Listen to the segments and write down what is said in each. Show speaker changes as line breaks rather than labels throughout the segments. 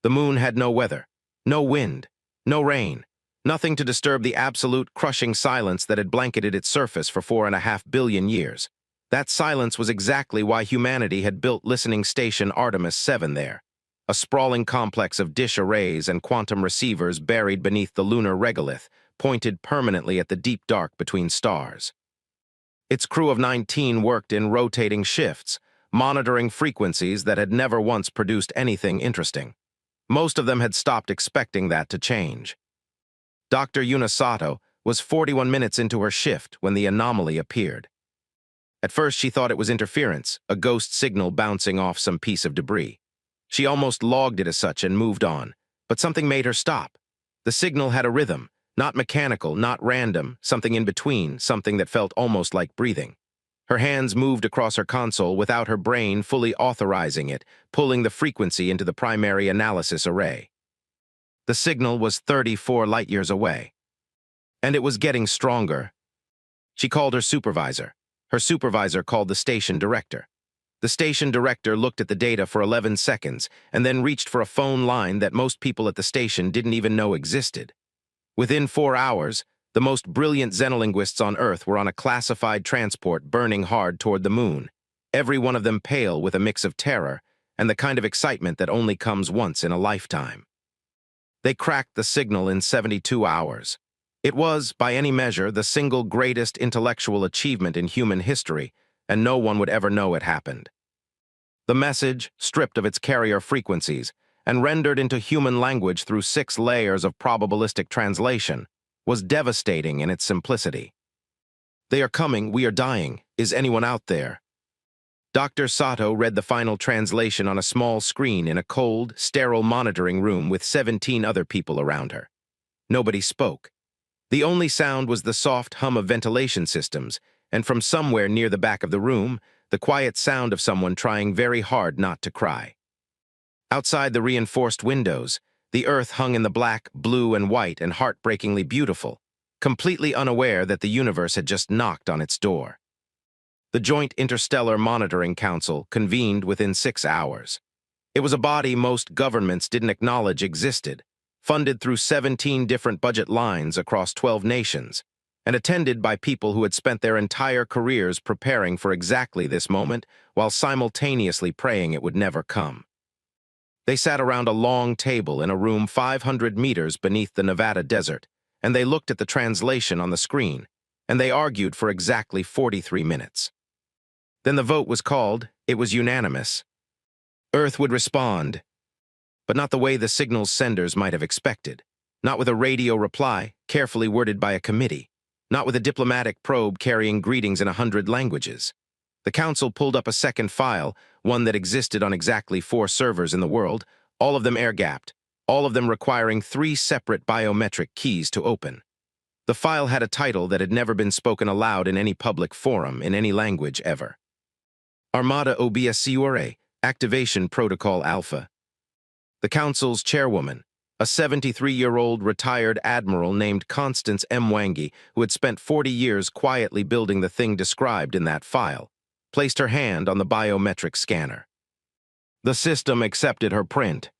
The moon had no weather, no wind, no rain, nothing to disturb the absolute crushing silence that had blanketed its surface for 4.5 billion years. That silence was exactly why humanity had built listening station Artemis 7 there, a sprawling complex of dish arrays and quantum receivers buried beneath the lunar regolith, pointed permanently at the deep dark between stars. Its crew of 19 worked in rotating shifts, monitoring frequencies that had never once produced anything interesting. Most of them had stopped expecting that to change. Dr. Yunasato was 41 minutes into her shift when the anomaly appeared. At first, she thought it was interference, a ghost signal bouncing off some piece of debris. She almost logged it as such and moved on, but something made her stop. The signal had a rhythm, not mechanical, not random, something in between, something that felt almost like breathing. Her hands moved across her console without her brain fully authorizing it, pulling the frequency into the primary analysis array. The signal was 34 light-years away. And it was getting stronger. She called her supervisor. Her supervisor called the station director. The station director looked at the data for 11 seconds and then reached for a phone line that most people at the station didn't even know existed. Within 4 hours, the most brilliant xenolinguists on Earth were on a classified transport burning hard toward the moon, every one of them pale with a mix of terror and the kind of excitement that only comes once in a lifetime. They cracked the signal in 72 hours. It was, by any measure, the single greatest intellectual achievement in human history, and no one would ever know it happened. The message, stripped of its carrier frequencies and rendered into human language through 6 layers of probabilistic translation, was devastating in its simplicity. "They are coming, we are dying. Is anyone out there?" Dr. Sato read the final translation on a small screen in a cold, sterile monitoring room with 17 other people around her. Nobody spoke. The only sound was the soft hum of ventilation systems, and from somewhere near the back of the room, the quiet sound of someone trying very hard not to cry. Outside the reinforced windows, the earth hung in the black, blue, and white and heartbreakingly beautiful, completely unaware that the universe had just knocked on its door. The Joint Interstellar Monitoring Council convened within 6 hours. It was a body most governments didn't acknowledge existed, funded through 17 different budget lines across 12 nations, and attended by people who had spent their entire careers preparing for exactly this moment while simultaneously praying it would never come. They sat around a long table in a room 500 meters beneath the Nevada desert, and they looked at the translation on the screen, and they argued for exactly 43 minutes. Then the vote was called. It was unanimous. Earth would respond, but not the way the signal's senders might have expected. Not with a radio reply, carefully worded by a committee. Not with a diplomatic probe carrying greetings in 100 languages. The council pulled up a second file, one that existed on exactly 4 servers in the world, all of them air-gapped, all of them requiring 3 separate biometric keys to open. The file had a title that had never been spoken aloud in any public forum in any language ever. Armada Obscure, Activation Protocol Alpha. The council's chairwoman, a 73-year-old retired admiral named Constance M. Wangi, who had spent 40 years quietly building the thing described in that file, placed her hand on the biometric scanner. The system accepted her print.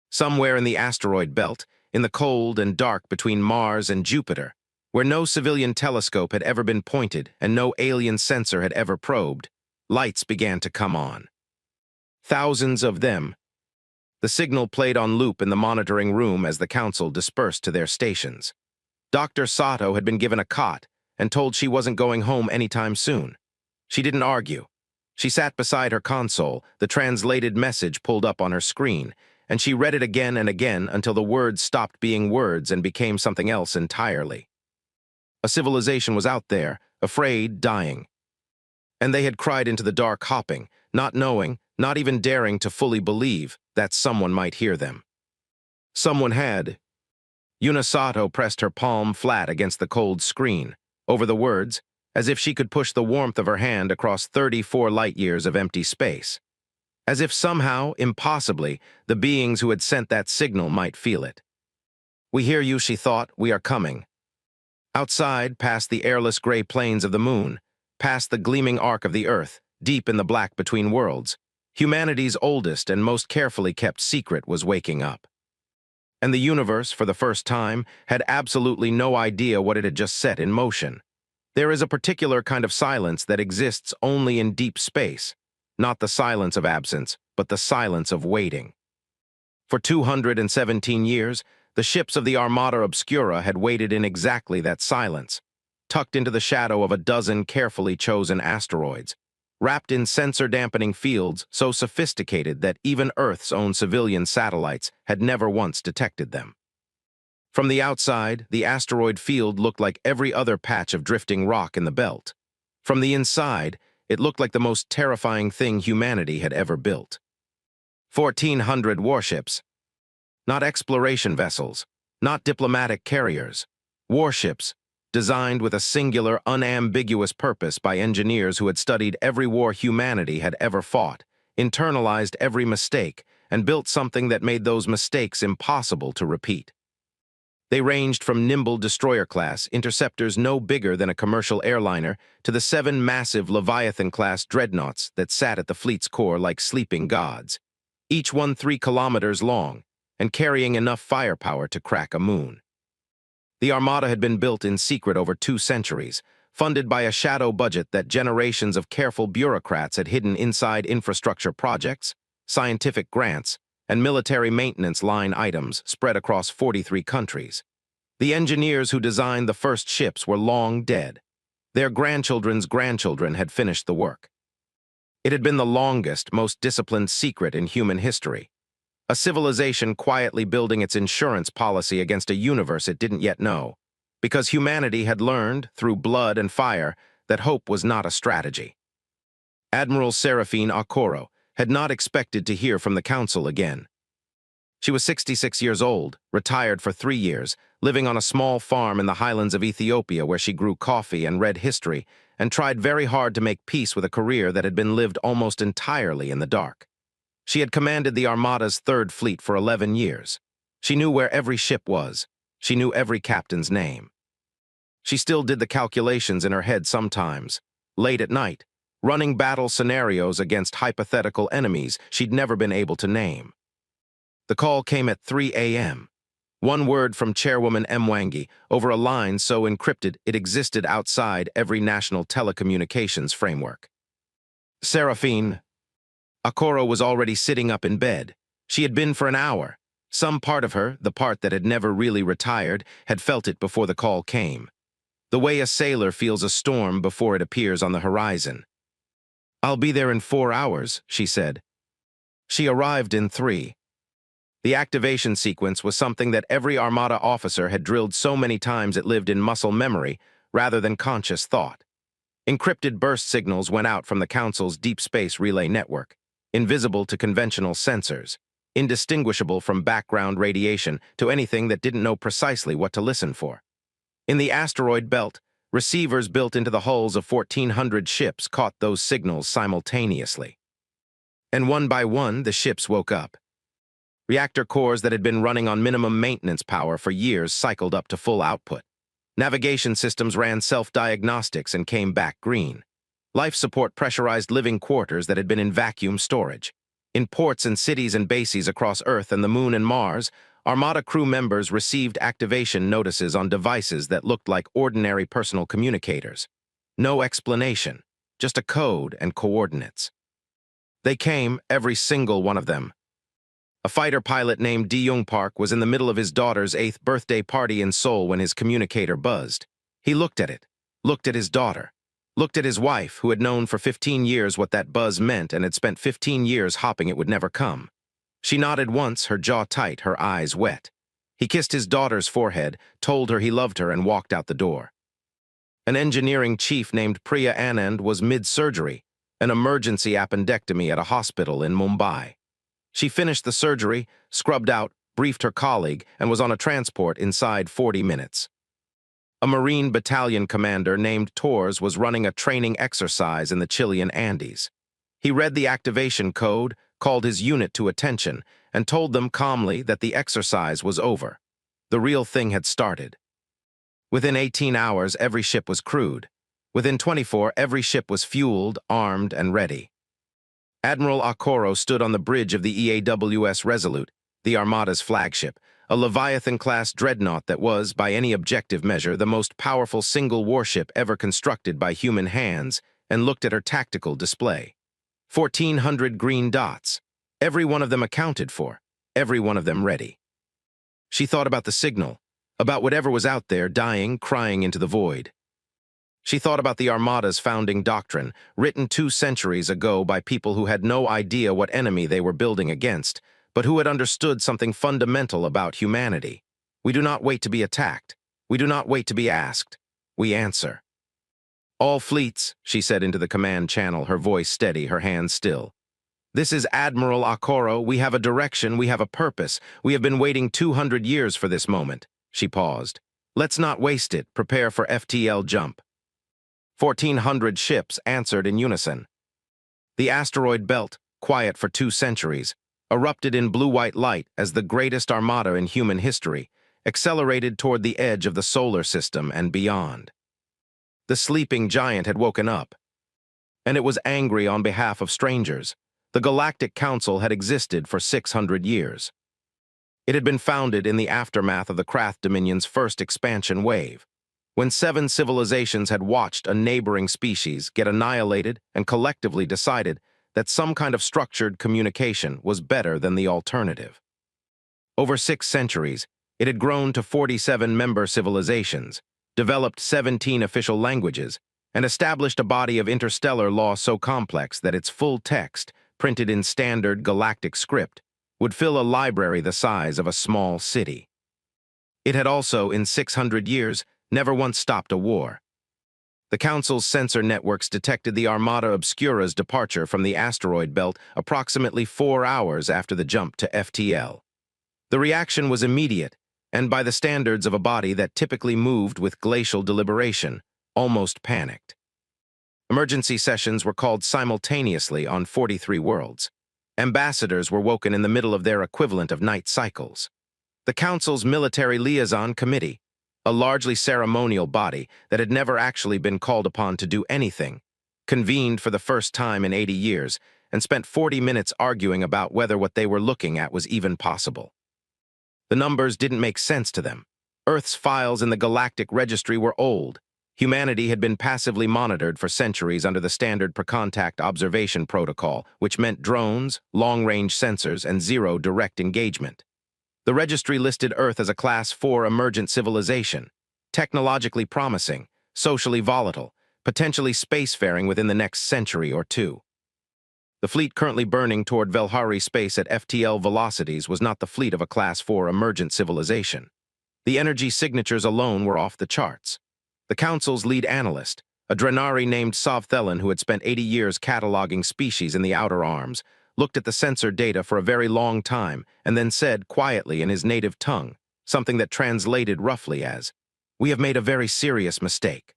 Somewhere in the asteroid belt, in the cold and dark between Mars and Jupiter, where no civilian telescope had ever been pointed and no alien sensor had ever probed, lights began to come on. Thousands of them. The signal played on loop in the monitoring room as the council dispersed to their stations. Dr. Sato had been given a cot and told she wasn't going home anytime soon. She didn't argue. She sat beside her console, the translated message pulled up on her screen, and she read it again and again until the words stopped being words and became something else entirely. A civilization was out there, afraid, dying. And they had cried into the dark hopping, not knowing, not even daring to fully believe that someone might hear them. Someone had. Yunasato pressed her palm flat against the cold screen, over the words, as if she could push the warmth of her hand across 34 light-years of empty space. As if somehow, impossibly, the beings who had sent that signal might feel it. "We hear you," she thought. "We are coming." Outside, past the airless gray plains of the moon, past the gleaming arc of the earth, deep in the black between worlds, Humanity's oldest and most carefully kept secret was waking up. And the universe, for the first time, had absolutely no idea what it had just set in motion. There is a particular kind of silence that exists only in deep space, not the silence of absence, but the silence of waiting. For 217 years, the ships of the Armada Obscura had waited in exactly that silence, tucked into the shadow of a dozen carefully chosen asteroids, wrapped in sensor-dampening fields so sophisticated that even Earth's own civilian satellites had never once detected them. From the outside, the asteroid field looked like every other patch of drifting rock in the belt. From the inside, it looked like the most terrifying thing humanity had ever built. 1,400 warships. Not exploration vessels, not diplomatic carriers. Warships, designed with a singular, unambiguous purpose by engineers who had studied every war humanity had ever fought, internalized every mistake, and built something that made those mistakes impossible to repeat. They ranged from nimble destroyer-class interceptors no bigger than a commercial airliner to the 7 massive Leviathan-class dreadnoughts that sat at the fleet's core like sleeping gods, each one 3 kilometers long and carrying enough firepower to crack a moon. The Armada had been built in secret over 2 centuries, funded by a shadow budget that generations of careful bureaucrats had hidden inside infrastructure projects, scientific grants, and military maintenance line items spread across 43 countries. The engineers who designed the first ships were long dead. Their grandchildren's grandchildren had finished the work. It had been the longest, most disciplined secret in human history. A civilization quietly building its insurance policy against a universe it didn't yet know, because humanity had learned, through blood and fire, that hope was not a strategy. Admiral Serafine Okoro had not expected to hear from the Council again. She was 66 years old, retired for 3 years, living on a small farm in the highlands of Ethiopia where she grew coffee and read history, and tried very hard to make peace with a career that had been lived almost entirely in the dark. She had commanded the Armada's 3rd Fleet for 11 years. She knew where every ship was. She knew every captain's name. She still did the calculations in her head sometimes, late at night, running battle scenarios against hypothetical enemies she'd never been able to name. The call came at 3 a.m. One word from Chairwoman Mwangi over a line so encrypted it existed outside every national telecommunications framework. Serafine Okoro was already sitting up in bed. She had been for an hour. Some part of her, the part that had never really retired, had felt it before the call came. The way a sailor feels a storm before it appears on the horizon. "I'll be there in 4 hours," she said. She arrived in 3. The activation sequence was something that every Armada officer had drilled so many times it lived in muscle memory rather than conscious thought. Encrypted burst signals went out from the Council's deep space relay network, invisible to conventional sensors, indistinguishable from background radiation to anything that didn't know precisely what to listen for. In the asteroid belt, receivers built into the hulls of 1,400 ships caught those signals simultaneously. And one by one, the ships woke up. Reactor cores that had been running on minimum maintenance power for years cycled up to full output. Navigation systems ran self-diagnostics and came back green. Life support pressurized living quarters that had been in vacuum storage. In ports and cities and bases across Earth and the Moon and Mars, Armada crew members received activation notices on devices that looked like ordinary personal communicators. No explanation, just a code and coordinates. They came, every single one of them. A fighter pilot named De-Young Park was in the middle of his daughter's 8th birthday party in Seoul when his communicator buzzed. He looked at it, looked at his daughter, looked at his wife, who had known for 15 years what that buzz meant and had spent 15 years hoping it would never come. She nodded once, her jaw tight, her eyes wet. He kissed his daughter's forehead, told her he loved her, and walked out the door. An engineering chief named Priya Anand was mid-surgery, an emergency appendectomy at a hospital in Mumbai. She finished the surgery, scrubbed out, briefed her colleague, and was on a transport inside 40 minutes. A Marine battalion commander named Torres was running a training exercise in the Chilean Andes. He read the activation code, called his unit to attention, and told them calmly that the exercise was over. The real thing had started. Within 18 hours, every ship was crewed. Within 24, every ship was fueled, armed, and ready. Admiral Okoro stood on the bridge of the EAWS Resolute, the Armada's flagship, a Leviathan-class dreadnought that was, by any objective measure, the most powerful single warship ever constructed by human hands, and looked at her tactical display. 1,400 green dots, every one of them accounted for, every one of them ready. She thought about the signal, about whatever was out there dying, crying into the void. She thought about the Armada's founding doctrine, written 2 centuries ago by people who had no idea what enemy they were building against, but who had understood something fundamental about humanity. We do not wait to be attacked. We do not wait to be asked. We answer. "All fleets," she said into the command channel, her voice steady, her hands still. "This is Admiral Okoro. We have a direction, we have a purpose. We have been waiting 200 years for this moment." She paused. "Let's not waste it. Prepare for FTL jump." 1,400 ships answered in unison. The asteroid belt, quiet for 2 centuries, erupted in blue-white light as the greatest armada in human history, accelerated toward the edge of the solar system and beyond. The sleeping giant had woken up, and it was angry on behalf of strangers. The Galactic Council had existed for 600 years. It had been founded in the aftermath of the Krath Dominion's first expansion wave, when 7 civilizations had watched a neighboring species get annihilated and collectively decided that some kind of structured communication was better than the alternative. Over 6 centuries, it had grown to 47 member civilizations, developed 17 official languages, and established a body of interstellar law so complex that its full text, printed in standard galactic script, would fill a library the size of a small city. It had also, in 600 years, never once stopped a war. The Council's sensor networks detected the Armada Obscura's departure from the asteroid belt approximately 4 hours after the jump to FTL. The reaction was immediate, and by the standards of a body that typically moved with glacial deliberation, almost panicked. Emergency sessions were called simultaneously on 43 worlds. Ambassadors were woken in the middle of their equivalent of night cycles. The Council's Military Liaison Committee, a largely ceremonial body that had never actually been called upon to do anything, convened for the first time in 80 years and spent 40 minutes arguing about whether what they were looking at was even possible. The numbers didn't make sense to them. Earth's files in the Galactic Registry were old. Humanity had been passively monitored for centuries under the standard per-contact observation protocol, which meant drones, long-range sensors, and zero direct engagement. The registry listed Earth as a Class 4 emergent civilization, technologically promising, socially volatile, potentially spacefaring within the next century or 2. The fleet currently burning toward Velhari space at FTL velocities was not the fleet of a Class 4 emergent civilization. The energy signatures alone were off the charts. The Council's lead analyst, a Drenari named Sovthelin who had spent 80 years cataloging species in the Outer Arms, looked at the sensor data for a very long time and then said quietly in his native tongue, something that translated roughly as, "We have made a very serious mistake."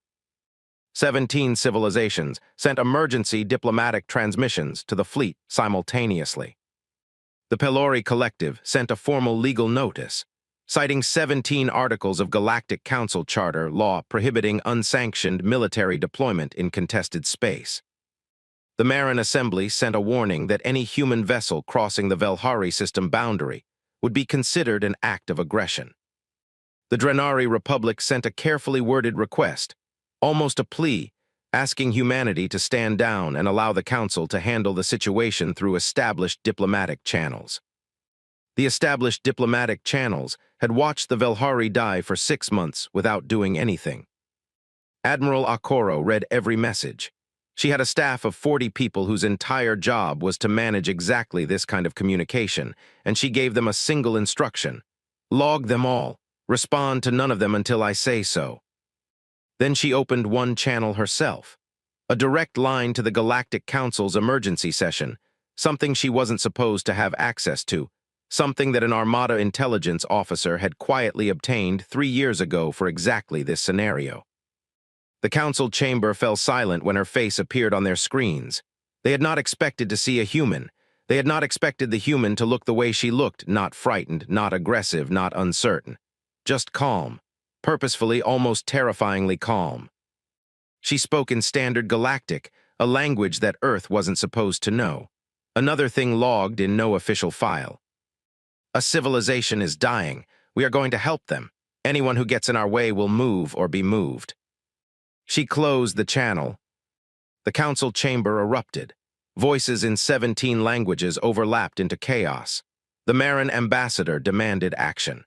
17 civilizations sent emergency diplomatic transmissions to the fleet simultaneously. The Pelori Collective sent a formal legal notice, citing 17 articles of Galactic Council Charter law prohibiting unsanctioned military deployment in contested space. The Marin Assembly sent a warning that any human vessel crossing the Velhari system boundary would be considered an act of aggression. The Drenari Republic sent a carefully worded request, almost a plea, asking humanity to stand down and allow the Council to handle the situation through established diplomatic channels. The established diplomatic channels had watched the Velhari die for 6 months without doing anything. Admiral Okoro read every message. She had a staff of 40 people whose entire job was to manage exactly this kind of communication, and she gave them a single instruction: log them all, respond to none of them until I say so. Then she opened one channel herself, a direct line to the Galactic Council's emergency session, something she wasn't supposed to have access to, something that an Armada intelligence officer had quietly obtained 3 years ago for exactly this scenario. The Council chamber fell silent when her face appeared on their screens. They had not expected to see a human. They had not expected the human to look the way she looked, not frightened, not aggressive, not uncertain. Just calm, purposefully, almost terrifyingly calm. She spoke in standard galactic, a language that Earth wasn't supposed to know. Another thing logged in no official file. A civilization is dying. We are going to help them. Anyone who gets in our way will move or be moved. She closed the channel. The council chamber erupted. Voices in 17 languages overlapped into chaos. The Marin ambassador demanded action.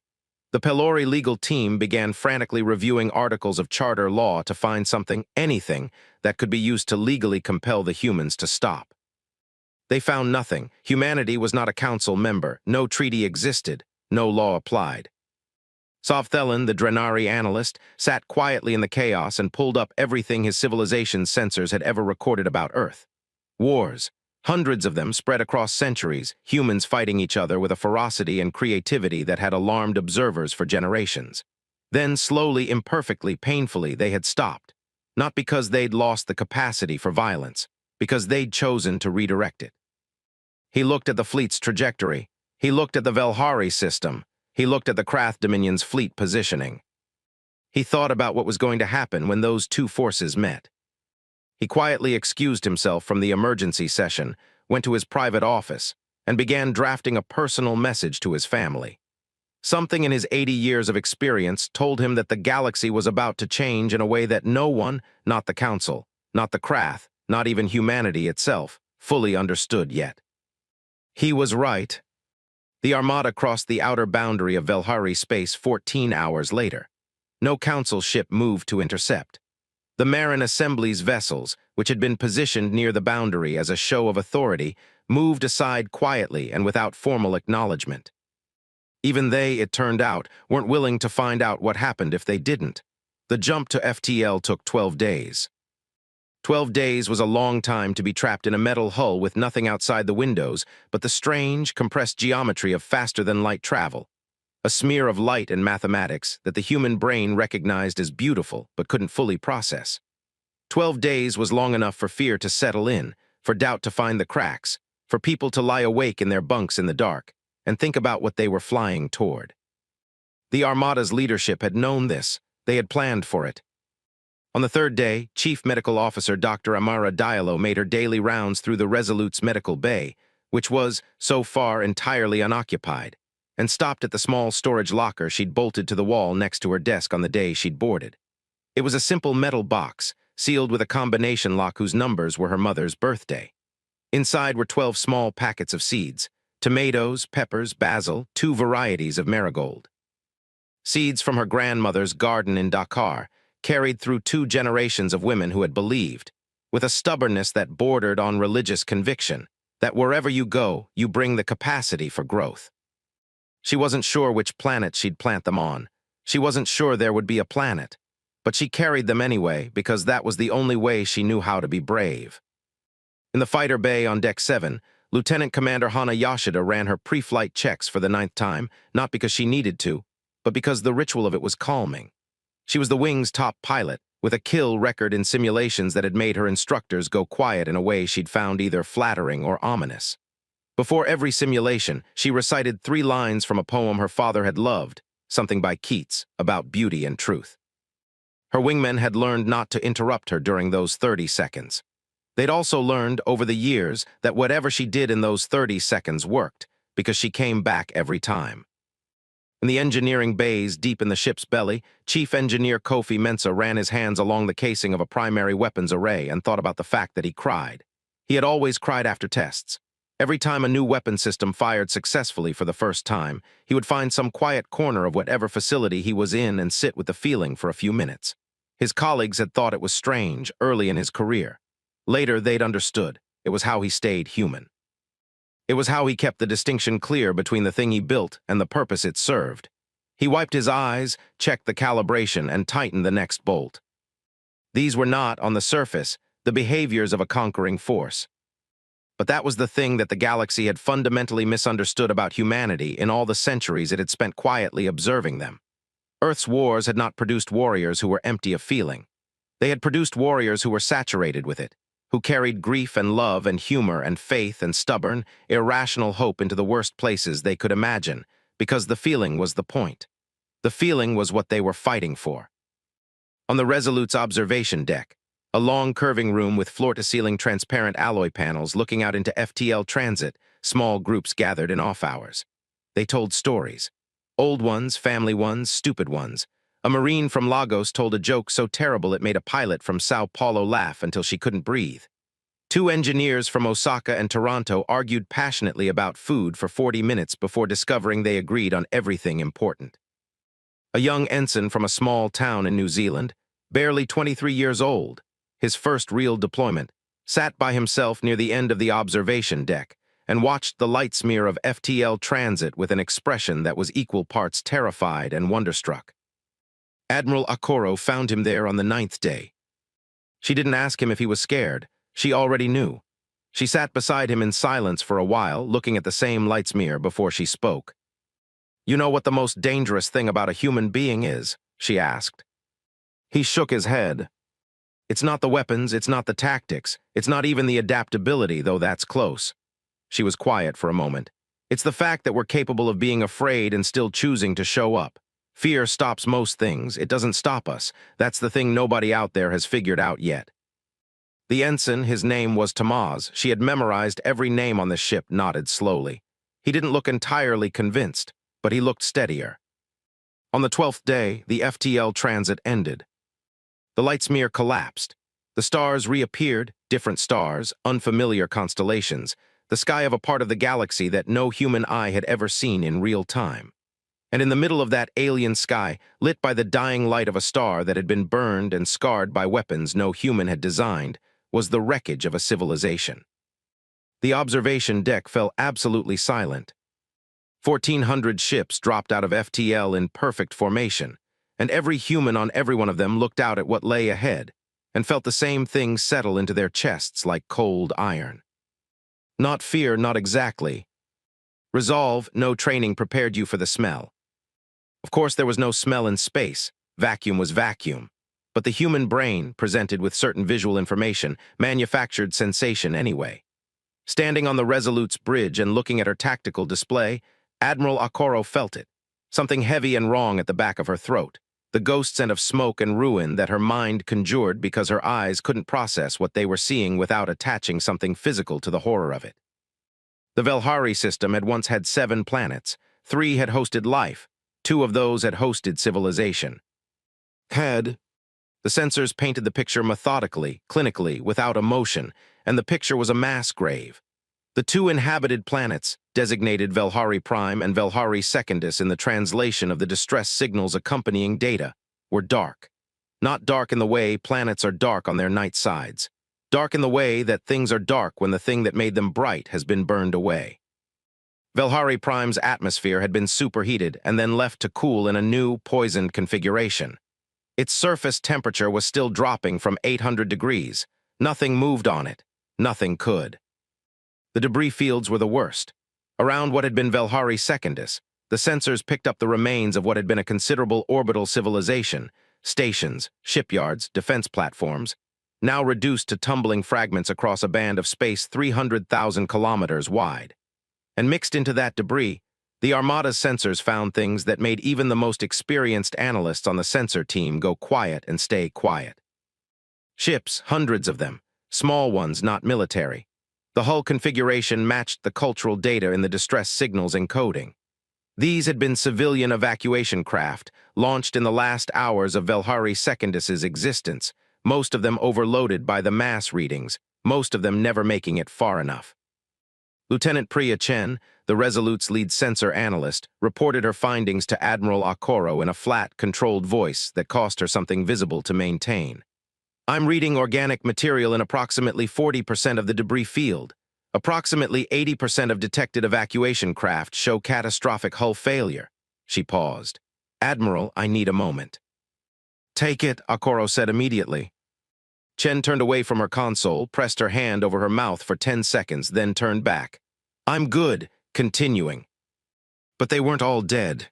The Pelori legal team began frantically reviewing articles of charter law to find something, anything, that could be used to legally compel the humans to stop. They found nothing. Humanity was not a council member. No treaty existed. No law applied. Sovthelin, the Drenari analyst, sat quietly in the chaos and pulled up everything his civilization's sensors had ever recorded about Earth. Wars, hundreds of them spread across centuries, humans fighting each other with a ferocity and creativity that had alarmed observers for generations. Then, slowly, imperfectly, painfully, they had stopped. Not because they'd lost the capacity for violence, because they'd chosen to redirect it. He looked at the fleet's trajectory. He looked at the Velhari system. He looked at the Krath Dominion's fleet positioning. He thought about what was going to happen when those two forces met. He quietly excused himself from the emergency session, went to his private office, and began drafting a personal message to his family. Something in his 80 years of experience told him that the galaxy was about to change in a way that no one, not the Council, not the Krath, not even humanity itself, fully understood yet. He was right. The Armada crossed the outer boundary of Velhari space 14 hours later. No Council ship moved to intercept. The Marin Assembly's vessels, which had been positioned near the boundary as a show of authority, moved aside quietly and without formal acknowledgement. Even they, it turned out, weren't willing to find out what happened if they didn't. The jump to FTL took 12 days. 12 days was a long time to be trapped in a metal hull with nothing outside the windows but the strange, compressed geometry of faster-than-light travel. A smear of light and mathematics that the human brain recognized as beautiful but couldn't fully process. 12 days was long enough for fear to settle in, for doubt to find the cracks, for people to lie awake in their bunks in the dark and think about what they were flying toward. The Armada's leadership had known this. They had planned for it. On the third day, Chief Medical Officer Dr. Amara Diallo made her daily rounds through the Resolute's medical bay, which was, so far, entirely unoccupied, and stopped at the small storage locker she'd bolted to the wall next to her desk on the day she'd boarded. It was a simple metal box, sealed with a combination lock whose numbers were her mother's birthday. Inside were 12 small packets of seeds, tomatoes, peppers, basil, 2 varieties of marigold. Seeds from her grandmother's garden in Dakar, carried through 2 generations of women who had believed, with a stubbornness that bordered on religious conviction, that wherever you go, you bring the capacity for growth. She wasn't sure which planet she'd plant them on. She wasn't sure there would be a planet, but she carried them anyway because that was the only way she knew how to be brave. In the fighter bay on Deck 7, Lieutenant Commander Hana Yoshida ran her pre-flight checks for the 9th time, not because she needed to, but because the ritual of it was calming. She was the wing's top pilot, with a kill record in simulations that had made her instructors go quiet in a way she'd found either flattering or ominous. Before every simulation, she recited 3 lines from a poem her father had loved, something by Keats, about beauty and truth. Her wingmen had learned not to interrupt her during those 30 seconds. They'd also learned over the years that whatever she did in those 30 seconds worked, because she came back every time. In the engineering bays deep in the ship's belly, Chief Engineer Kofi Mensah ran his hands along the casing of a primary weapons array and thought about the fact that he cried. He had always cried after tests. Every time a new weapon system fired successfully for the first time, he would find some quiet corner of whatever facility he was in and sit with the feeling for a few minutes. His colleagues had thought it was strange early in his career. Later, they'd understood. It was how he stayed human. It was how he kept the distinction clear between the thing he built and the purpose it served. He wiped his eyes, checked the calibration, and tightened the next bolt. These were not, on the surface, the behaviors of a conquering force. But that was the thing that the galaxy had fundamentally misunderstood about humanity in all the centuries it had spent quietly observing them. Earth's wars had not produced warriors who were empty of feeling. They had produced warriors who were saturated with it, who carried grief and love and humor and faith and stubborn, irrational hope into the worst places they could imagine, because the feeling was the point. The feeling was what they were fighting for. On the Resolute's observation deck, A long curving room with floor-to-ceiling transparent alloy panels looking out into FTL transit, small groups gathered in off hours. They told stories. Old ones, family ones, stupid ones. A Marine from Lagos told a joke so terrible it made a pilot from Sao Paulo laugh until she couldn't breathe. Two engineers from Osaka and Toronto argued passionately about food for 40 minutes before discovering they agreed on everything important. A young ensign from a small town in New Zealand, barely 23 years old, his first real deployment, sat by himself near the end of the observation deck and watched the light smear of FTL transit with an expression that was equal parts terrified and wonderstruck. Admiral Okoro found him there on the 9th day. She didn't ask him if he was scared. She already knew. She sat beside him in silence for a while, looking at the same light smear before she spoke. "You know what the most dangerous thing about a human being is?" she asked. He shook his head. "It's not the weapons, it's not the tactics, it's not even the adaptability, though that's close." She was quiet for a moment. "It's the fact that we're capable of being afraid and still choosing to show up. Fear stops most things. It doesn't stop us. That's the thing nobody out there has figured out yet." The ensign, his name was Tamaz. She had memorized every name on the ship, nodded slowly. He didn't look entirely convinced, but he looked steadier. On the 12th day, the FTL transit ended. The light smear collapsed. The stars reappeared, different stars, unfamiliar constellations, the sky of a part of the galaxy that no human eye had ever seen in real time. And in the middle of that alien sky, lit by the dying light of a star that had been burned and scarred by weapons no human had designed, was the wreckage of a civilization. The observation deck fell absolutely silent. 1,400 ships dropped out of FTL in perfect formation, and every human on every one of them looked out at what lay ahead and felt the same thing settle into their chests like cold iron. Not fear, not exactly. Resolve, no training prepared you for the smell. Of course, there was no smell in space. Vacuum was vacuum. But the human brain, presented with certain visual information, manufactured sensation anyway. Standing on the Resolute's bridge and looking at her tactical display, Admiral Okoro felt it. Something heavy and wrong at the back of her throat. The ghost scent of smoke and ruin that her mind conjured because her eyes couldn't process what they were seeing without attaching something physical to the horror of it. The Velhari system had once had 7 planets. 3 had hosted life. 2 of those had hosted civilization. The sensors painted the picture methodically, clinically, without emotion, and the picture was a mass grave. The 2 inhabited planets, designated Velhari Prime and Velhari Secundus in the translation of the distress signals accompanying data, were dark. Not dark in the way planets are dark on their night sides. Dark in the way that things are dark when the thing that made them bright has been burned away. Velhari Prime's atmosphere had been superheated and then left to cool in a new, poisoned configuration. Its surface temperature was still dropping from 800 degrees. Nothing moved on it. Nothing could. The debris fields were the worst. Around what had been Velhari Secundus, the sensors picked up the remains of what had been a considerable orbital civilization, stations, shipyards, defense platforms, now reduced to tumbling fragments across a band of space 300,000 kilometers wide. And mixed into that debris, the Armada's sensors found things that made even the most experienced analysts on the sensor team go quiet and stay quiet. Ships, hundreds of them, small ones not military. The hull configuration matched the cultural data in the distress signals encoding. These had been civilian evacuation craft, launched in the last hours of Velhari Secundus's existence, most of them overloaded by the mass readings, most of them never making it far enough. Lieutenant Priya Chen, the Resolute's lead sensor analyst, reported her findings to Admiral Okoro in a flat, controlled voice that cost her something visible to maintain. "I'm reading organic material in approximately 40% of the debris field. Approximately 80% of detected evacuation craft show catastrophic hull failure." She paused. "Admiral, I need a moment." "Take it," Okoro said immediately. Chen turned away from her console, pressed her hand over her mouth for 10 seconds, then turned back. "I'm good," continuing. But they weren't all dead.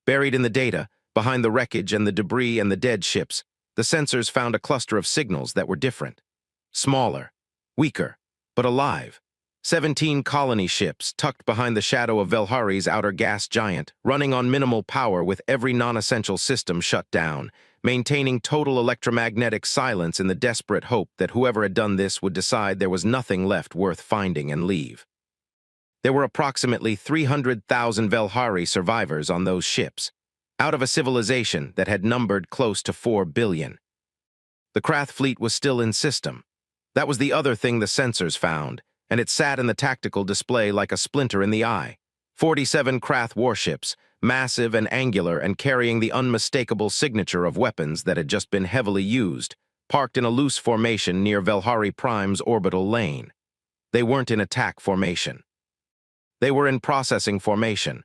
Buried in the data, behind the wreckage and the debris and the dead ships, the sensors found a cluster of signals that were different. Smaller, weaker, but alive. 17 colony ships tucked behind the shadow of Velhari's outer gas giant, running on minimal power with every non-essential system shut down, maintaining total electromagnetic silence in the desperate hope that whoever had done this would decide there was nothing left worth finding and leave. There were approximately 300,000 Velhari survivors on those ships, out of a civilization that had numbered close to 4 billion. The Krath fleet was still in system. That was the other thing the sensors found, and it sat in the tactical display like a splinter in the eye. 47 Krath warships, massive and angular and carrying the unmistakable signature of weapons that had just been heavily used, parked in a loose formation near Velhari Prime's orbital lane. They weren't in attack formation. They were in processing formation,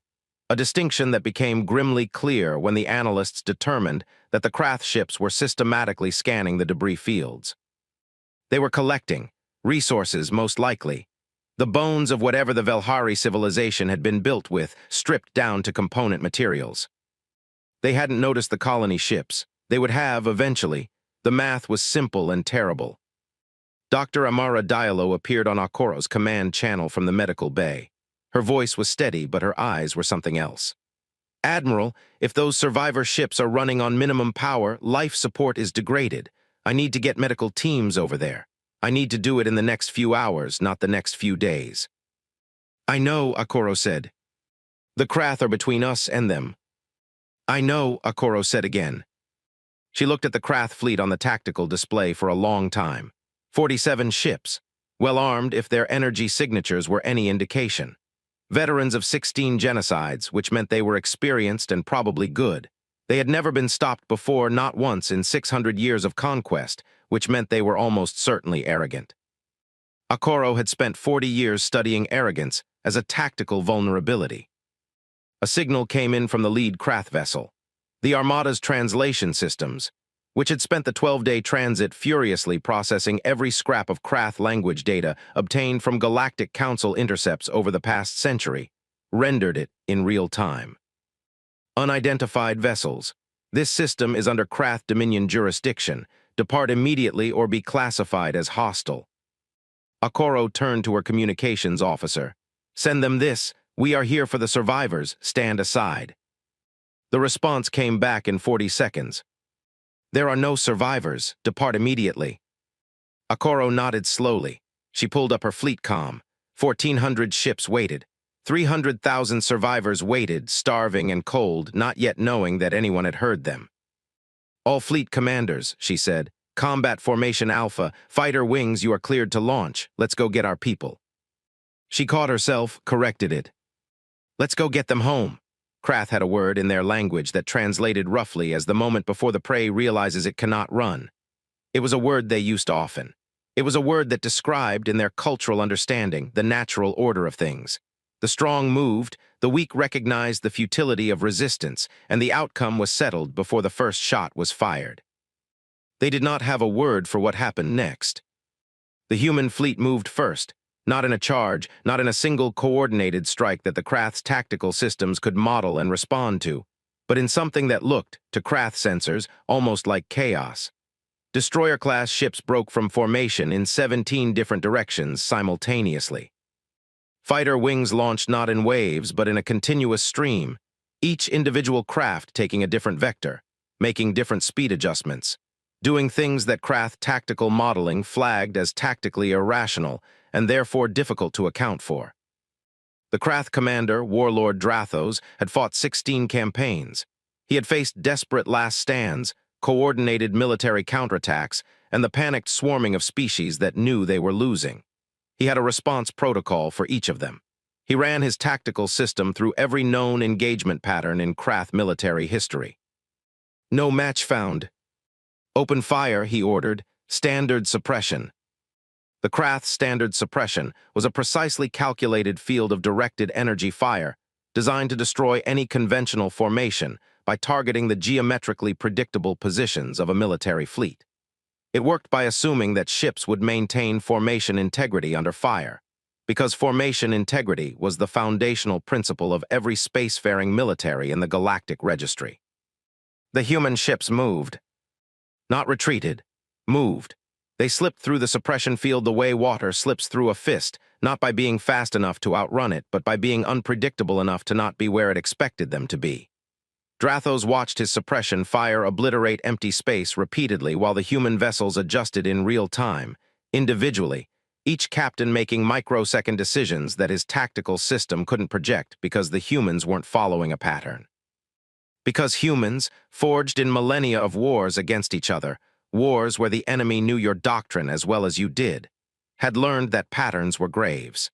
a distinction that became grimly clear when the analysts determined that the Krath ships were systematically scanning the debris fields. They were collecting resources, most likely, the bones of whatever the Velhari civilization had been built with, stripped down to component materials. They hadn't noticed the colony ships. They would have, eventually. The math was simple and terrible. Dr. Amara Diallo appeared on Okoro's command channel from the medical bay. Her voice was steady, but her eyes were something else. Admiral, if those survivor ships are running on minimum power, life support is degraded. I need to get medical teams over there. I need to do it in the next few hours, not the next few days. I know, Okoro said. The Krath are between us and them. I know, Okoro said again. She looked at the Krath fleet on the tactical display for a long time. 47 ships, well-armed if their energy signatures were any indication. Veterans of 16 genocides, which meant they were experienced and probably good. They had never been stopped before, not once in 600 years of conquest, which meant they were almost certainly arrogant. Okoro had spent 40 years studying arrogance as a tactical vulnerability. A signal came in from the lead Krath vessel, the Armada's translation systems, which had spent the 12-day transit furiously processing every scrap of Krath language data obtained from Galactic Council intercepts over the past century, rendered it in real time. Unidentified vessels. This system is under Krath Dominion jurisdiction. Depart immediately or be classified as hostile. Okoro turned to her communications officer. Send them this. We are here for the survivors. Stand aside. The response came back in 40 seconds. There are no survivors. Depart immediately. Okoro nodded slowly. She pulled up her fleet comm. 1,400 ships waited. 300,000 survivors waited, starving and cold, not yet knowing that anyone had heard them. All fleet commanders, she said. Combat Formation Alpha, fighter wings, you are cleared to launch. Let's go get our people. She caught herself, corrected it. Let's go get them home. Krath had a word in their language that translated roughly as the moment before the prey realizes it cannot run. It was a word they used often. It was a word that described, in their cultural understanding, the natural order of things. The strong moved, the weak recognized the futility of resistance, and the outcome was settled before the first shot was fired. They did not have a word for what happened next. The human fleet moved first, not in a charge, not in a single coordinated strike that the Krath's tactical systems could model and respond to, but in something that looked, to Krath sensors, almost like chaos. Destroyer-class ships broke from formation in 17 different directions simultaneously. Fighter wings launched not in waves, but in a continuous stream, each individual craft taking a different vector, making different speed adjustments, doing things that Krath tactical modeling flagged as tactically irrational and therefore difficult to account for. The Krath commander, Warlord Drathos, had fought 16 campaigns. He had faced desperate last stands, coordinated military counterattacks, and the panicked swarming of species that knew they were losing. He had a response protocol for each of them. He ran his tactical system through every known engagement pattern in Krath military history. No match found. Open fire, he ordered. Standard suppression. The Krath standard suppression was a precisely calculated field of directed energy fire designed to destroy any conventional formation by targeting the geometrically predictable positions of a military fleet. It worked by assuming that ships would maintain formation integrity under fire, because formation integrity was the foundational principle of every spacefaring military in the galactic registry. The human ships moved. Not retreated, moved. They slipped through the suppression field the way water slips through a fist, not by being fast enough to outrun it, but by being unpredictable enough to not be where it expected them to be. Drathos watched his suppression fire obliterate empty space repeatedly while the human vessels adjusted in real time, individually, each captain making microsecond decisions that his tactical system couldn't project because the humans weren't following a pattern. Because humans, forged in millennia of wars against each other, wars where the enemy knew your doctrine as well as you did, had learned that patterns were graves.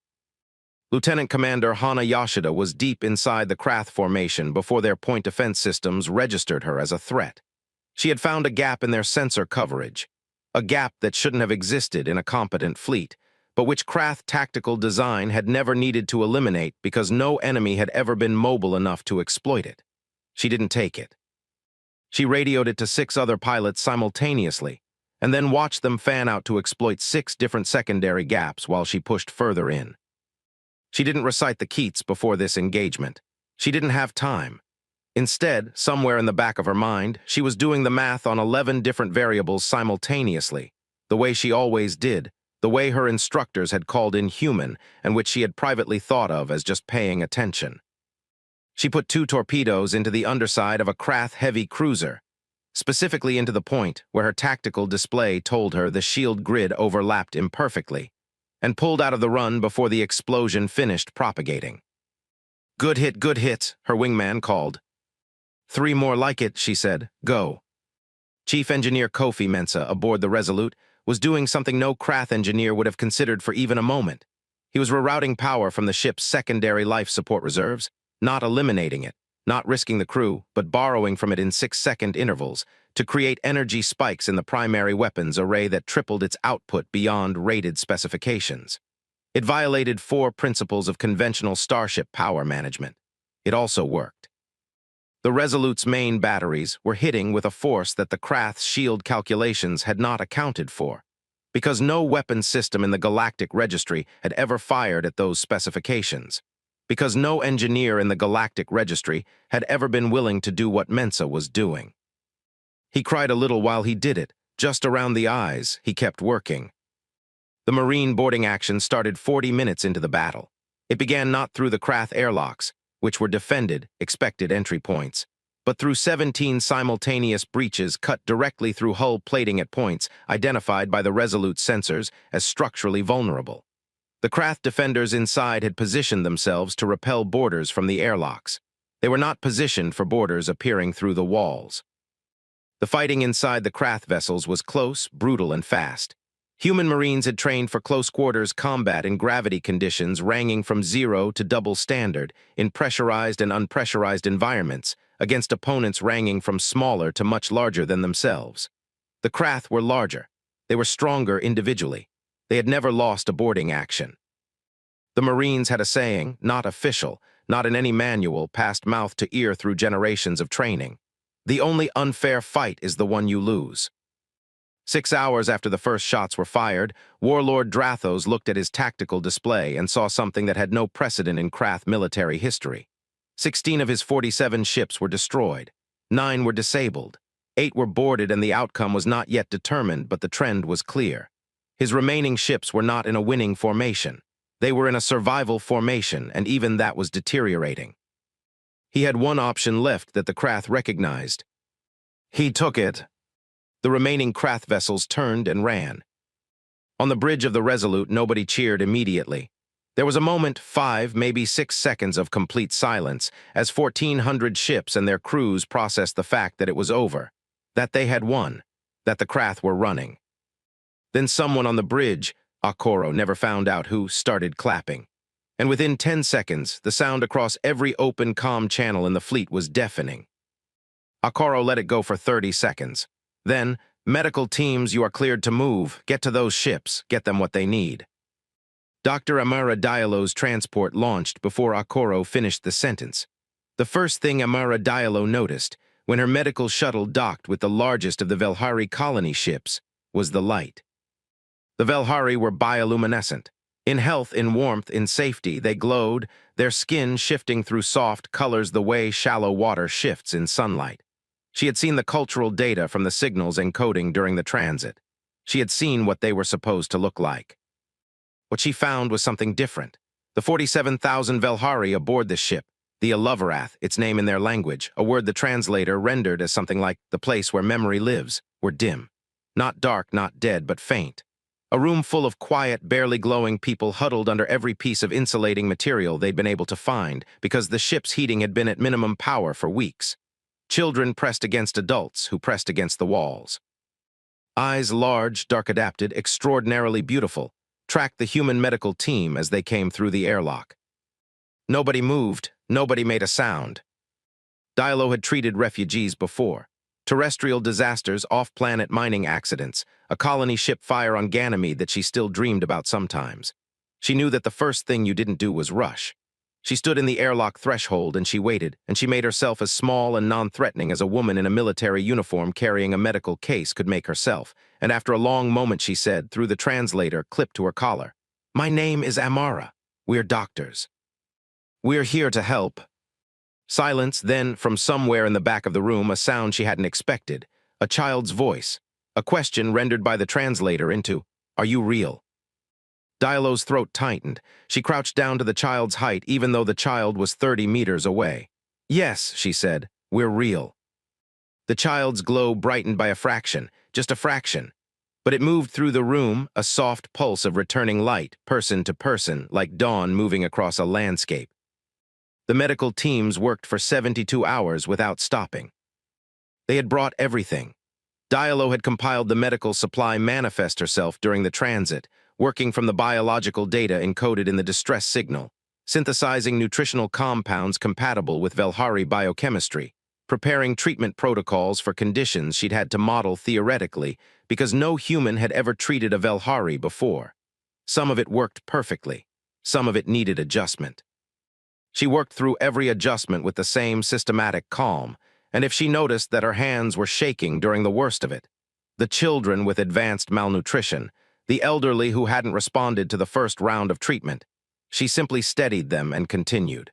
Lieutenant Commander Hana Yashida was deep inside the Krath formation before their point defense systems registered her as a threat. She had found a gap in their sensor coverage, a gap that shouldn't have existed in a competent fleet, but which Krath tactical design had never needed to eliminate because no enemy had ever been mobile enough to exploit it. She didn't take it. She radioed it to 6 other pilots simultaneously, and then watched them fan out to exploit 6 different secondary gaps while she pushed further in. She didn't recite the Keats before this engagement. She didn't have time. Instead, somewhere in the back of her mind, she was doing the math on 11 different variables simultaneously, the way she always did, the way her instructors had called inhuman, and which she had privately thought of as just paying attention. She put 2 torpedoes into the underside of a Krath heavy cruiser, specifically into the point where her tactical display told her the shield grid overlapped imperfectly, and pulled out of the run before the explosion finished propagating. Good hit, her wingman called. 3 more like it, she said. Go. Chief Engineer Kofi Mensah, aboard the Resolute, was doing something no Krath engineer would have considered for even a moment. He was rerouting power from the ship's secondary life support reserves, not eliminating it, not risking the crew, but borrowing from it in 6-second intervals to create energy spikes in the primary weapons array that tripled its output beyond rated specifications. It violated 4 principles of conventional starship power management. It also worked. The Resolute's main batteries were hitting with a force that the Krath's shield calculations had not accounted for, because no weapon system in the galactic registry had ever fired at those specifications, because no engineer in the galactic registry had ever been willing to do what Mensah was doing. He cried a little while he did it, just around the eyes. He kept working. The Marine boarding action started 40 minutes into the battle. It began not through the Krath airlocks, which were defended, expected entry points, but through 17 simultaneous breaches cut directly through hull plating at points identified by the Resolute sensors as structurally vulnerable. The Krath defenders inside had positioned themselves to repel boarders from the airlocks. They were not positioned for boarders appearing through the walls. The fighting inside the Krath vessels was close, brutal, and fast. Human Marines had trained for close-quarters combat in gravity conditions ranging from 0 to double standard in pressurized and unpressurized environments against opponents ranging from smaller to much larger than themselves. The Krath were larger. They were stronger individually. They had never lost a boarding action. The Marines had a saying, not official, not in any manual, passed mouth to ear through generations of training. The only unfair fight is the one you lose. 6 hours after the first shots were fired, Warlord Drathos looked at his tactical display and saw something that had no precedent in Krath military history. 16 of his 47 ships were destroyed. 9 were disabled. 8 were boarded, and the outcome was not yet determined, but the trend was clear. His remaining ships were not in a winning formation. They were in a survival formation, and even that was deteriorating. He had one option left that the Krath recognized. He took it. The remaining Krath vessels turned and ran. On the bridge of the Resolute, nobody cheered immediately. There was a moment, 5, maybe 6 seconds of complete silence, as 1,400 ships and their crews processed the fact that it was over, that they had won, that the Krath were running. Then someone on the bridge, Akoro never found out who, started clapping. And within 10 seconds, the sound across every open comm channel in the fleet was deafening. Akoro let it go for 30 seconds. Then, medical teams, you are cleared to move. Get to those ships. Get them what they need. Dr. Amara Diallo's transport launched before Akoro finished the sentence. The first thing Amara Diallo noticed, when her medical shuttle docked with the largest of the Velhari colony ships, was the light. The Velhari were bioluminescent. In health, in warmth, in safety, they glowed, their skin shifting through soft colors the way shallow water shifts in sunlight. She had seen the cultural data from the signals encoding during the transit. She had seen what they were supposed to look like. What she found was something different. The 47,000 Velhari aboard the ship, the Aloverath, its name in their language, a word the translator rendered as something like the place where memory lives, were dim. Not dark, not dead, but faint. A room full of quiet, barely glowing people huddled under every piece of insulating material they'd been able to find because the ship's heating had been at minimum power for weeks. Children pressed against adults who pressed against the walls. Eyes large, dark-adapted, extraordinarily beautiful, tracked the human medical team as they came through the airlock. Nobody moved, nobody made a sound. Dialo had treated refugees before. Terrestrial disasters, off-planet mining accidents, a colony ship fire on Ganymede that she still dreamed about sometimes. She knew that the first thing you didn't do was rush. She stood in the airlock threshold and she waited, and she made herself as small and non-threatening as a woman in a military uniform carrying a medical case could make herself, and after a long moment she said, through the translator clipped to her collar, "My name is Amara. We're doctors. We're here to help." Silence, then, from somewhere in the back of the room, a sound she hadn't expected, a child's voice, a question rendered by the translator into, "Are you real?" Dialo's throat tightened. She crouched down to the child's height, even though the child was 30 meters away. "Yes," she said, "we're real." The child's glow brightened by a fraction, just a fraction. But it moved through the room, a soft pulse of returning light, person to person, like dawn moving across a landscape. The medical teams worked for 72 hours without stopping. They had brought everything. Dialo had compiled the medical supply manifest herself during the transit, working from the biological data encoded in the distress signal, synthesizing nutritional compounds compatible with Velhari biochemistry, preparing treatment protocols for conditions she'd had to model theoretically because no human had ever treated a Velhari before. Some of it worked perfectly. Some of it needed adjustment. She worked through every adjustment with the same systematic calm, and if she noticed that her hands were shaking during the worst of it, the children with advanced malnutrition, the elderly who hadn't responded to the first round of treatment, she simply steadied them and continued.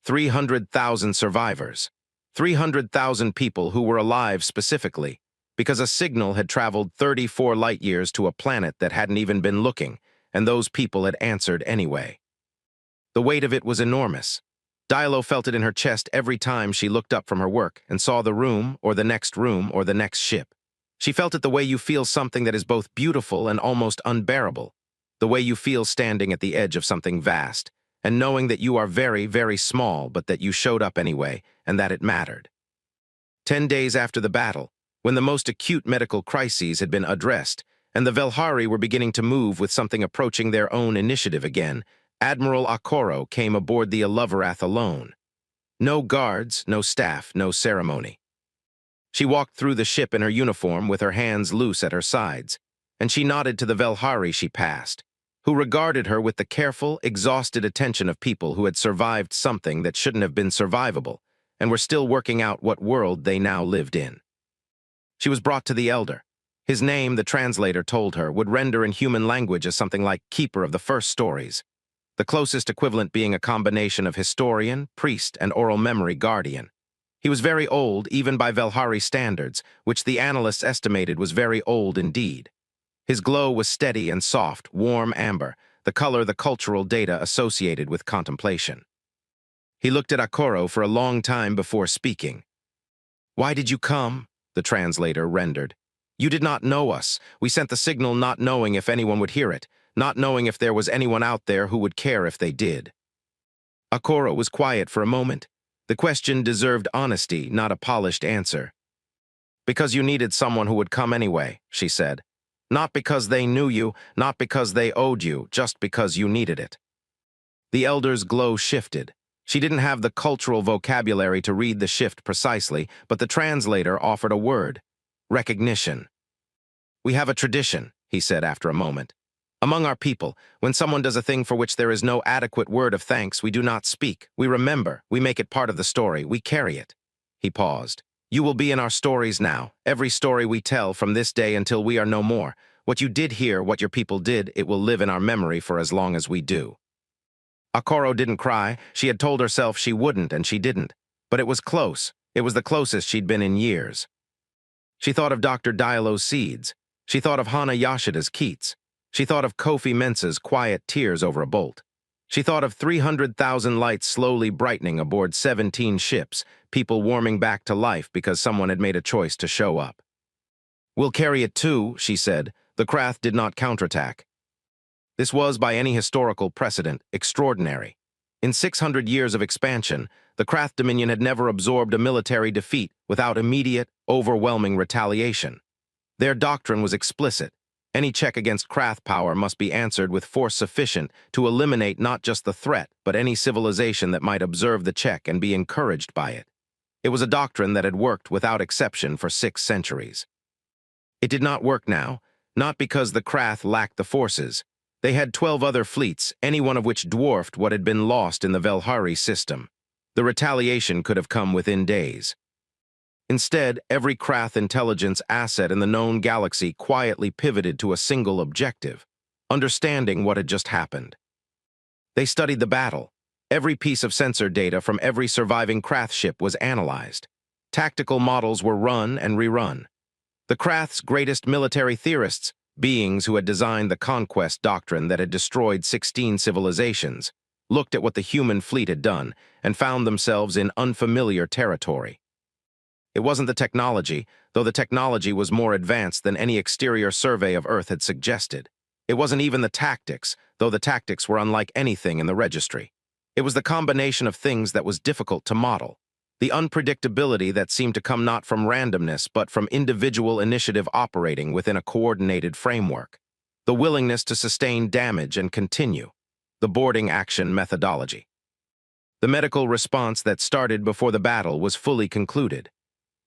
300,000 survivors. 300,000 people who were alive specifically, because a signal had traveled 34 light-years to a planet that hadn't even been looking, and those people had answered anyway. The weight of it was enormous. Dialo felt it in her chest every time she looked up from her work and saw the room, or the next ship. She felt it the way you feel something that is both beautiful and almost unbearable, the way you feel standing at the edge of something vast, and knowing that you are very, very small, but that you showed up anyway, and that it mattered. 10 days after the battle, when the most acute medical crises had been addressed, and the Velhari were beginning to move with something approaching their own initiative again, Admiral Akoro came aboard the Aloverath alone. No guards, no staff, no ceremony. She walked through the ship in her uniform with her hands loose at her sides, and she nodded to the Velhari she passed, who regarded her with the careful, exhausted attention of people who had survived something that shouldn't have been survivable, and were still working out what world they now lived in. She was brought to the elder. His name, the translator told her, would render in human language as something like keeper of the first stories, the closest equivalent being a combination of historian, priest, and oral memory guardian. He was very old, even by Velhari standards, which the analysts estimated was very old indeed. His glow was steady and soft, warm amber, the color the cultural data associated with contemplation. He looked at Akoro for a long time before speaking. "Why did you come?" the translator rendered. "You did not know us. We sent the signal not knowing if anyone would hear it, not knowing if there was anyone out there who would care if they did." Akoro was quiet for a moment. The question deserved honesty, not a polished answer. "Because you needed someone who would come anyway," she said. "Not because they knew you, not because they owed you, just because you needed it." The elder's glow shifted. She didn't have the cultural vocabulary to read the shift precisely, but the translator offered a word: recognition. "We have a tradition," he said after a moment. "Among our people, when someone does a thing for which there is no adequate word of thanks, we do not speak. We remember. We make it part of the story. We carry it." He paused. "You will be in our stories now. Every story we tell from this day until we are no more. What you did here, what your people did, it will live in our memory for as long as we do." Akoro didn't cry. She had told herself she wouldn't, and she didn't. But it was close. It was the closest she'd been in years. She thought of Dr. Dialo's seeds. She thought of Hana Yashida's Keats. She thought of Kofi Mensah's quiet tears over a bolt. She thought of 300,000 lights slowly brightening aboard 17 ships, people warming back to life because someone had made a choice to show up. "We'll carry it too," she said. The Krath did not counterattack. This was, by any historical precedent, extraordinary. In 600 years of expansion, the Krath Dominion had never absorbed a military defeat without immediate, overwhelming retaliation. Their doctrine was explicit. Any check against Krath power must be answered with force sufficient to eliminate not just the threat, but any civilization that might observe the check and be encouraged by it. It was a doctrine that had worked without exception for 6 centuries. It did not work now, not because the Krath lacked the forces. They had 12 other fleets, any one of which dwarfed what had been lost in the Velhari system. The retaliation could have come within days. Instead, every Krath intelligence asset in the known galaxy quietly pivoted to a single objective: understanding what had just happened. They studied the battle. Every piece of sensor data from every surviving Krath ship was analyzed. Tactical models were run and rerun. The Krath's greatest military theorists, beings who had designed the conquest doctrine that had destroyed 16 civilizations, looked at what the human fleet had done and found themselves in unfamiliar territory. It wasn't the technology, though the technology was more advanced than any exterior survey of Earth had suggested. It wasn't even the tactics, though the tactics were unlike anything in the registry. It was the combination of things that was difficult to model. The unpredictability that seemed to come not from randomness but from individual initiative operating within a coordinated framework. The willingness to sustain damage and continue. The boarding action methodology. The medical response that started before the battle was fully concluded.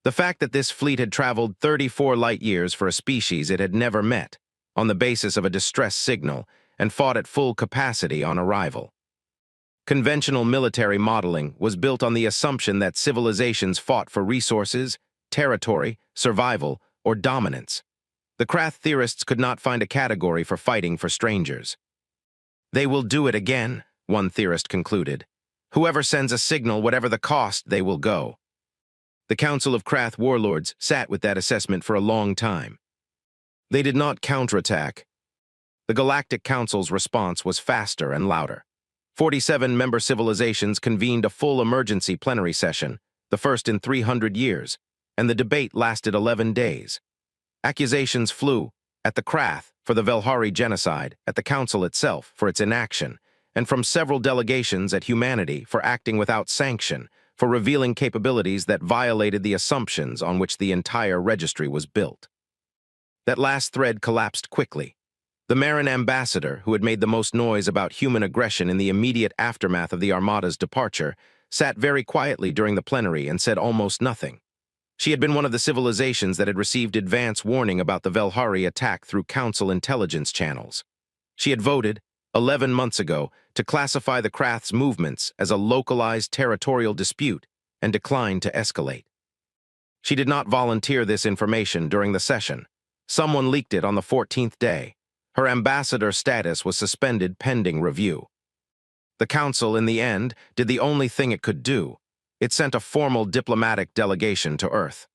The fact that this fleet had traveled 34 light-years for a species it had never met, on the basis of a distress signal, and fought at full capacity on arrival. Conventional military modeling was built on the assumption that civilizations fought for resources, territory, survival, or dominance. The Krath theorists could not find a category for fighting for strangers. "They will do it again," one theorist concluded. "Whoever sends a signal, whatever the cost, they will go." The Council of Krath warlords sat with that assessment for a long time. They did not counterattack. The Galactic Council's response was faster and louder. 47 member civilizations convened a full emergency plenary session, the first in 300 years, and the debate lasted 11 days. Accusations flew at the Krath for the Velhari genocide, at the Council itself for its inaction, and from several delegations at humanity for acting without sanction, for revealing capabilities that violated the assumptions on which the entire registry was built. That last thread collapsed quickly. The Marin ambassador, who had made the most noise about human aggression in the immediate aftermath of the Armada's departure, sat very quietly during the plenary and said almost nothing. She had been one of the civilizations that had received advance warning about the Velhari attack through Council intelligence channels. She had voted, 11 months ago, to classify the Krath's movements as a localized territorial dispute and declined to escalate. She did not volunteer this information during the session. Someone leaked it on the 14th day. Her ambassador status was suspended pending review. The Council, in the end, did the only thing it could do. It sent a formal diplomatic delegation to Earth.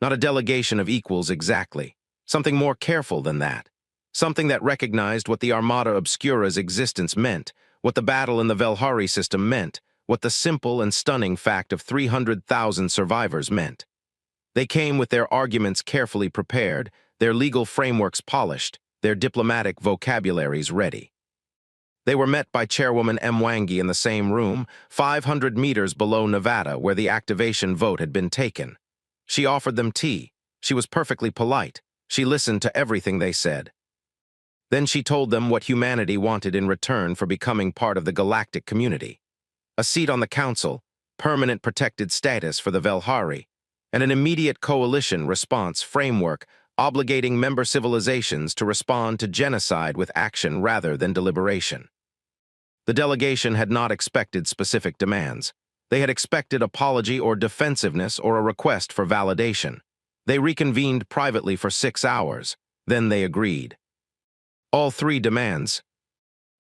Not a delegation of equals exactly. Something more careful than that. Something that recognized what the Armada Obscura's existence meant, what the battle in the Velhari system meant, what the simple and stunning fact of 300,000 survivors meant. They came with their arguments carefully prepared, their legal frameworks polished, their diplomatic vocabularies ready. They were met by Chairwoman Mwangi in the same room, 500 meters below Nevada, where the activation vote had been taken. She offered them tea. She was perfectly polite. She listened to everything they said. Then she told them what humanity wanted in return for becoming part of the galactic community. A seat on the Council, permanent protected status for the Velhari, and an immediate coalition response framework obligating member civilizations to respond to genocide with action rather than deliberation. The delegation had not expected specific demands. They had expected apology or defensiveness or a request for validation. They reconvened privately for 6 hours. Then they agreed. All 3 demands.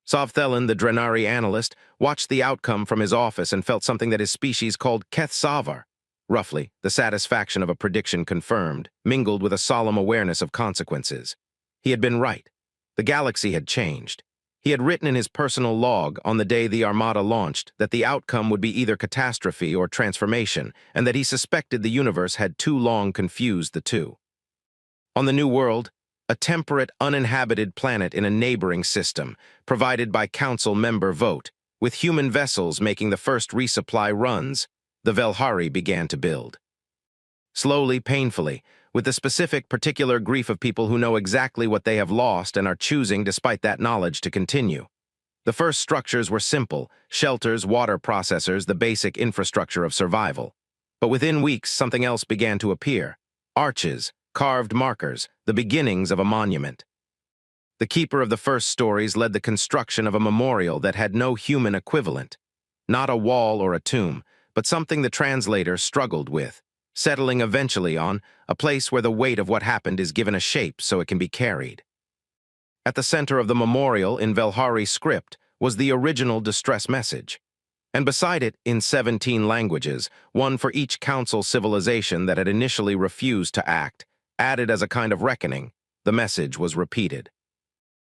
Sovthelin, the Drenari analyst, watched the outcome from his office and felt something that his species called Keth Savar, roughly, the satisfaction of a prediction confirmed, mingled with a solemn awareness of consequences. He had been right. The galaxy had changed. He had written in his personal log on the day the Armada launched that the outcome would be either catastrophe or transformation, and that he suspected the universe had too long confused the two. On the New World, a temperate, uninhabited planet in a neighboring system, provided by council member vote, with human vessels making the first resupply runs, the Velhari began to build. Slowly, painfully, with the specific, particular grief of people who know exactly what they have lost and are choosing, despite that knowledge, to continue. The first structures were simple: shelters, water processors, the basic infrastructure of survival. But within weeks, something else began to appear. Arches, carved markers, the beginnings of a monument. The keeper of the first stories led the construction of a memorial that had no human equivalent. Not a wall or a tomb, but something the translator struggled with, settling eventually on a place where the weight of what happened is given a shape so it can be carried. At the center of the memorial, in Velhari script, was the original distress message. And beside it, in 17 languages, one for each council civilization that had initially refused to act, added as a kind of reckoning, the message was repeated.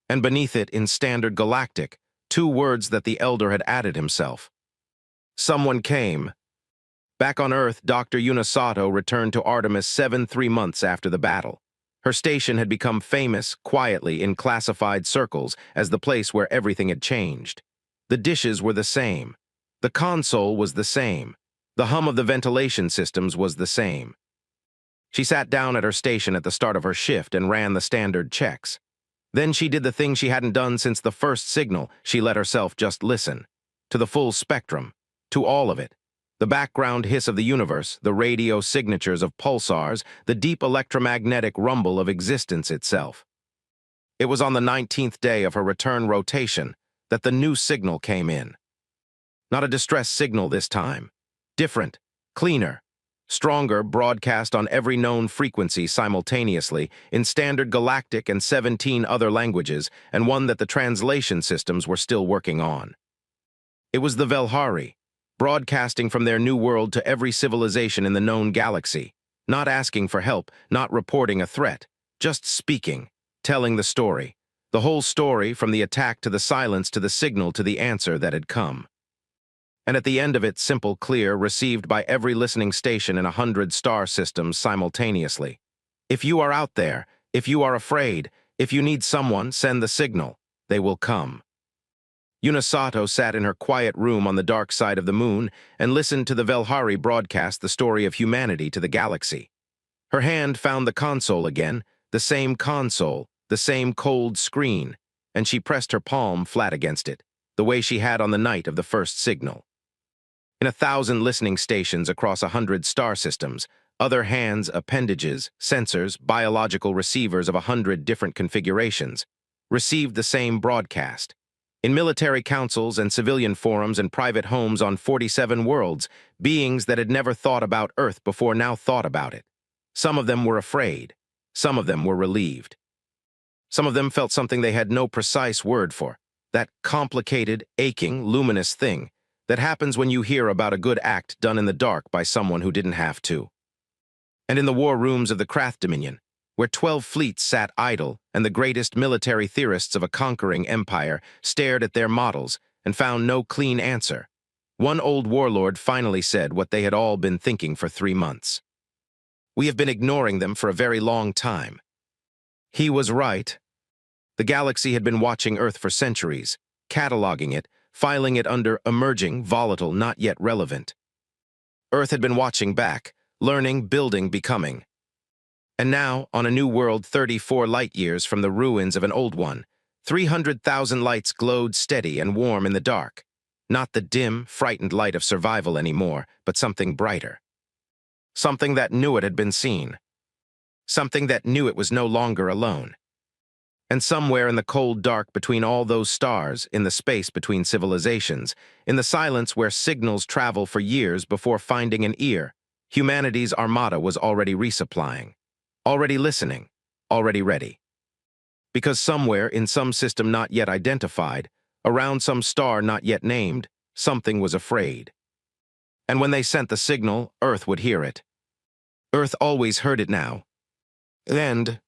And beneath it, in Standard Galactic, 2 words that the Elder had added himself. Someone came. Back on Earth, Dr. Unisato returned to Artemis 3 months after the battle. Her station had become famous, quietly, in classified circles, as the place where everything had changed. The dishes were the same. The console was the same. The hum of the ventilation systems was the same. She sat down at her station at the start of her shift and ran the standard checks. Then she did the thing she hadn't done since the first signal. She let herself just listen. To the full spectrum. To all of it. The background hiss of the universe, the radio signatures of pulsars, the deep electromagnetic rumble of existence itself. It was on the 19th day of her return rotation that the new signal came in. Not a distress signal this time. Different, cleaner, stronger, broadcast on every known frequency simultaneously in Standard Galactic and 17 other languages, and one that the translation systems were still working on. It was the Velhari, broadcasting from their new world to every civilization in the known galaxy, not asking for help, not reporting a threat, just speaking, telling the story. The whole story, from the attack to the silence to the signal to the answer that had come. And at the end of it, simple, clear, received by every listening station in 100 star systems simultaneously. If you are out there, if you are afraid, if you need someone, send the signal. They will come. Unisato sat in her quiet room on the dark side of the moon and listened to the Velhari broadcast the story of humanity to the galaxy. Her hand found the console again, the same console, the same cold screen, and she pressed her palm flat against it, the way she had on the night of the first signal. In 1,000 listening stations across 100 star systems, other hands, appendages, sensors, biological receivers of 100 different configurations, received the same broadcast. In military councils and civilian forums and private homes on 47 worlds, beings that had never thought about Earth before now thought about it. Some of them were afraid. Some of them were relieved. Some of them felt something they had no precise word for, that complicated, aching, luminous thing that happens when you hear about a good act done in the dark by someone who didn't have to. And in the war rooms of the Krath Dominion, where 12 fleets sat idle and the greatest military theorists of a conquering empire stared at their models and found no clean answer, one old warlord finally said what they had all been thinking for 3 months. We have been ignoring them for a very long time. He was right. The galaxy had been watching Earth for centuries, cataloging it, filing it under emerging, volatile, not yet relevant. Earth had been watching back, learning, building, becoming. And now, on a new world 34 light-years from the ruins of an old one, 300,000 lights glowed steady and warm in the dark. Not the dim, frightened light of survival anymore, but something brighter. Something that knew it had been seen. Something that knew it was no longer alone. And somewhere in the cold dark between all those stars, in the space between civilizations, in the silence where signals travel for years before finding an ear, humanity's Armada was already resupplying. Already listening, already ready. Because somewhere in some system not yet identified, around some star not yet named, something was afraid. And when they sent the signal, Earth would hear it. Earth always heard it now. And